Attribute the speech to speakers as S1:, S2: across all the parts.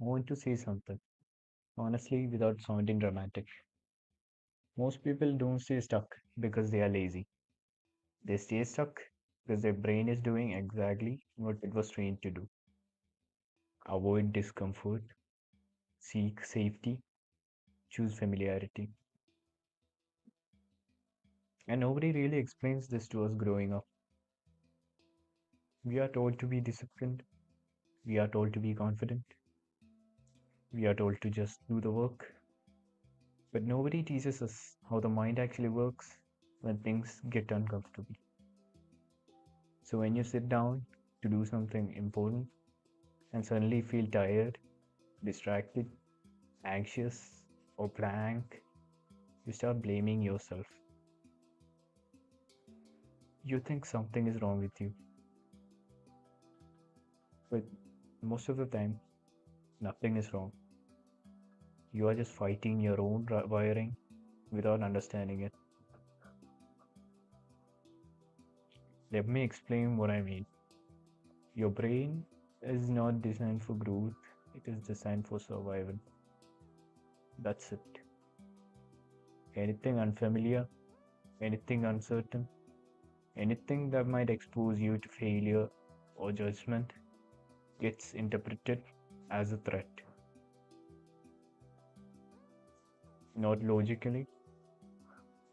S1: I want to say something, honestly, without sounding dramatic. Most people don't stay stuck because they are lazy. They stay stuck because their brain is doing exactly what it was trained to do: avoid discomfort, seek safety, choose familiarity. And nobody really explains this to us growing up. We are told to be disciplined, we are told to be confident, we are told to just do the work. But nobody teaches us how the mind actually works when things get uncomfortable. So when you sit down to do something important and suddenly feel tired, distracted, anxious, or blank, you start blaming yourself. You think something is wrong with you, but most of the time, nothing is wrong. You are just fighting your own wiring without understanding it. Let me explain what I mean. Your brain is not designed for growth, it is designed for survival. That's it. Anything unfamiliar, anything uncertain, anything that might expose you to failure or judgment gets interpreted as a threat, not logically,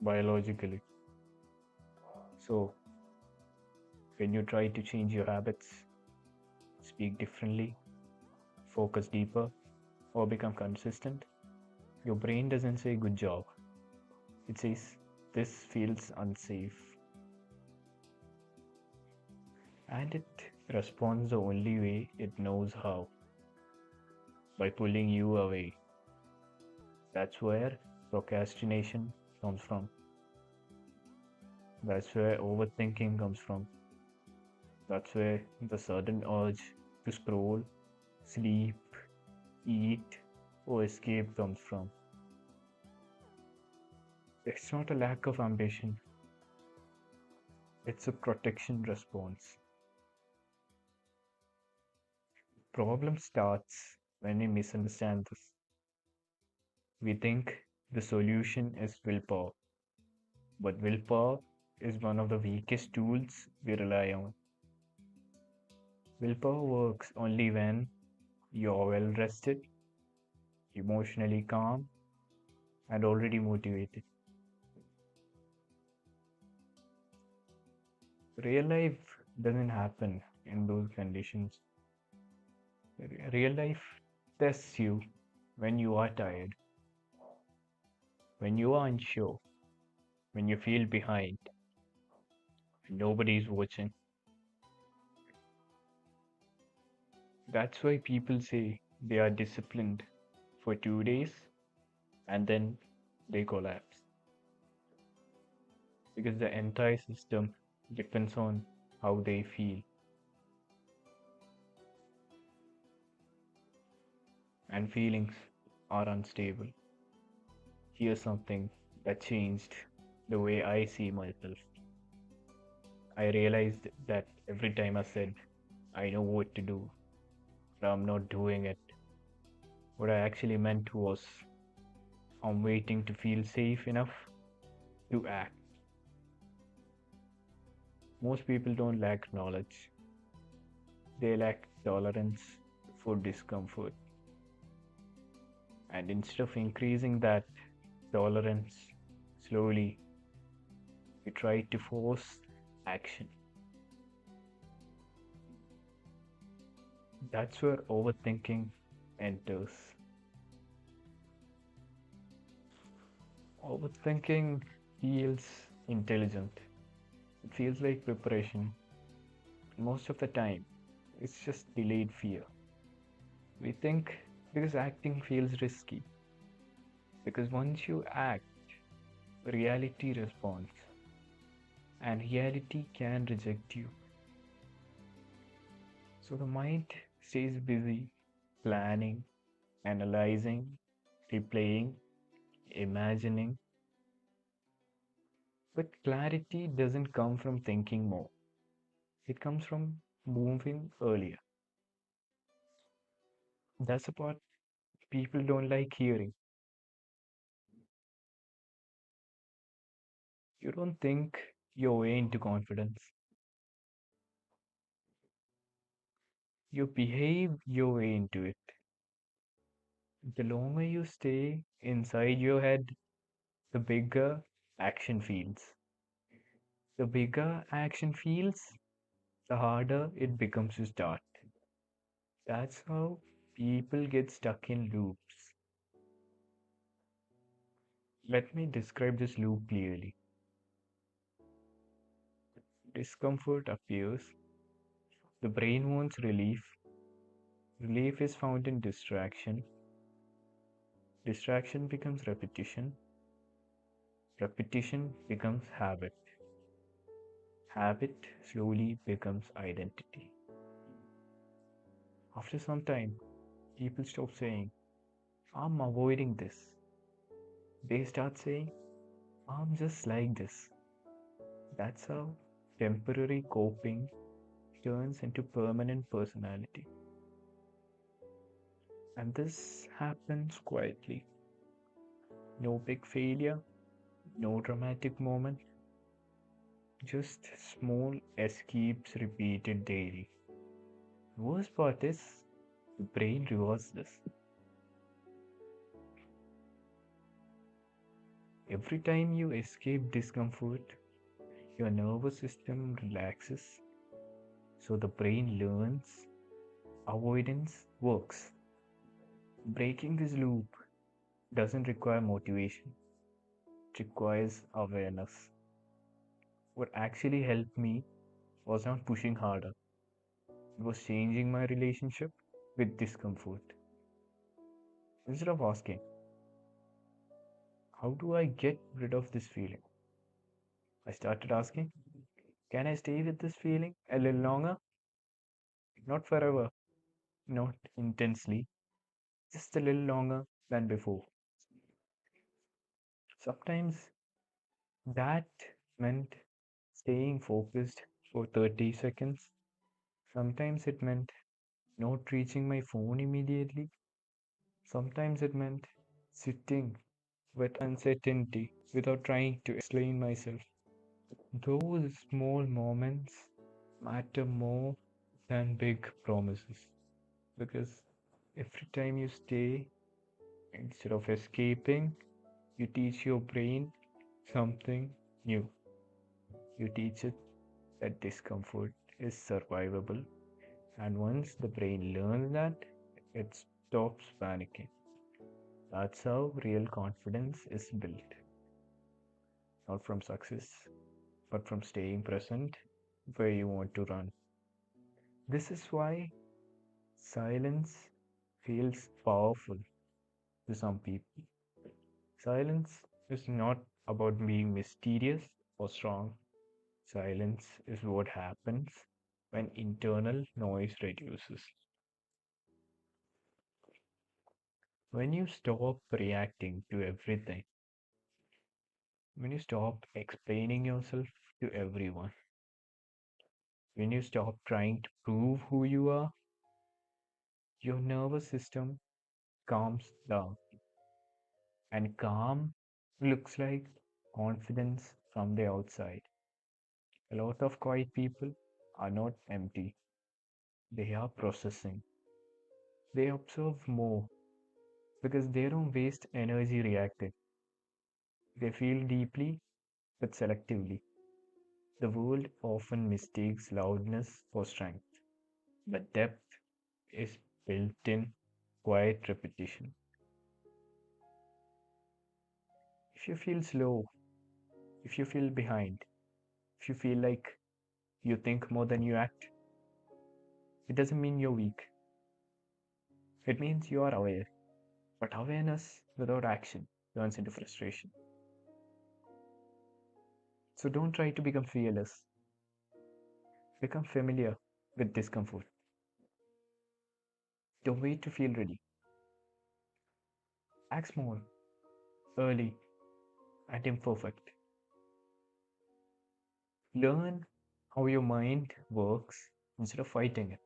S1: biologically. So, when you try to change your habits, speak differently, focus deeper, or become consistent, your brain doesn't say good job. It says this feels unsafe. And it responds the only way it knows how, by pulling you away. That's where procrastination comes from. That's where overthinking comes from. That's where the sudden urge to scroll, sleep, eat, or escape comes from. It's not a lack of ambition, it's a protection response. Problem starts when we misunderstand this. We think the solution is willpower, but willpower is one of the weakest tools we rely on. Willpower works only when you're well rested, emotionally calm, and already motivated. Real life doesn't happen in those conditions. Real life tests you when you are tired, when you are unsure, when you feel behind, and nobody's watching. That's why people say they are disciplined for 2 days and then they collapse. Because the entire system depends on how they feel. And feelings are unstable. Here's something that changed the way I see myself. I realized that every time I said, I know what to do, but I'm not doing it, what I actually meant was, I'm waiting to feel safe enough to act. Most people don't lack knowledge, they lack tolerance for discomfort. And instead of increasing that tolerance slowly, we try to force action. That's where overthinking enters. Overthinking feels intelligent. It feels like preparation. Most of the time, it's just delayed fear. We think because acting feels risky. Because once you act, reality responds. And reality can reject you. So the mind stays busy planning, analyzing, replaying, imagining. But clarity doesn't come from thinking more, it comes from moving earlier. That's the part people don't like hearing. You don't think your way into confidence. You behave your way into it. The longer you stay inside your head, the bigger action feels. The bigger action feels, the harder it becomes to start. That's how people get stuck in loops. Let me describe this loop clearly. Discomfort appears, the brain wants relief. Relief is found in distraction. Distraction becomes repetition. Repetition becomes habit. Habit slowly becomes identity. After some time, people stop saying, I'm avoiding this. They start saying, I'm just like this. That's how temporary coping turns into permanent personality. And this happens quietly. No big failure, no dramatic moment, just small escapes repeated daily. Worst part is the brain rewards this. Every time you escape discomfort, your nervous system relaxes, so the brain learns avoidance works. Breaking this loop doesn't require motivation, it requires awareness. What actually helped me was not pushing harder, it was changing my relationship with discomfort. Instead of asking, how do I get rid of this feeling? I started asking, can I stay with this feeling a little longer? Not forever, not intensely, just a little longer than before. Sometimes that meant staying focused for 30 seconds. Sometimes it meant not reaching my phone immediately. Sometimes it meant sitting with uncertainty without trying to explain myself. Those small moments matter more than big promises because every time you stay, instead of escaping, you teach your brain something new. You teach it that discomfort is survivable, and once the brain learns that, it stops panicking. That's how real confidence is built, not from success, but from staying present where you want to run. This is why silence feels powerful to some people. Silence is not about being mysterious or strong. Silence is what happens when internal noise reduces. When you stop reacting to everything, when you stop explaining yourself to everyone, when you stop trying to prove who you are, your nervous system calms down. And calm looks like confidence from the outside. A lot of quiet people are not empty, they are processing. They observe more because they don't waste energy reacting. They feel deeply but selectively. The world often mistakes loudness for strength, but depth is built in quiet repetition. If you feel slow, if you feel behind, if you feel like you think more than you act, it doesn't mean you're weak. It means you are aware. But awareness without action turns into frustration. So don't try to become fearless. Become familiar with discomfort. Don't wait to feel ready. Act small, early, and imperfect. Learn how your mind works instead of fighting it.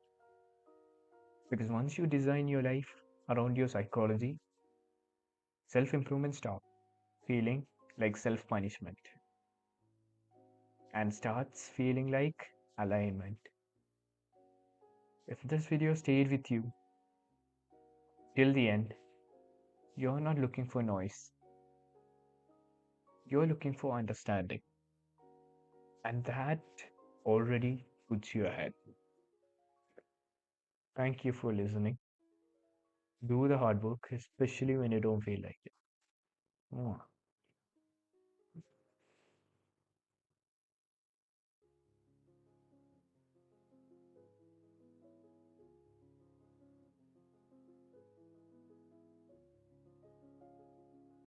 S1: Because once you design your life around your psychology, self improvement stops feeling like self punishment and starts feeling like alignment. If this video stayed with you till the end, you're not looking for noise, you're looking for understanding. And that already puts you ahead. Thank you for listening. Do the hard work, especially when you don't feel like it. Mwah.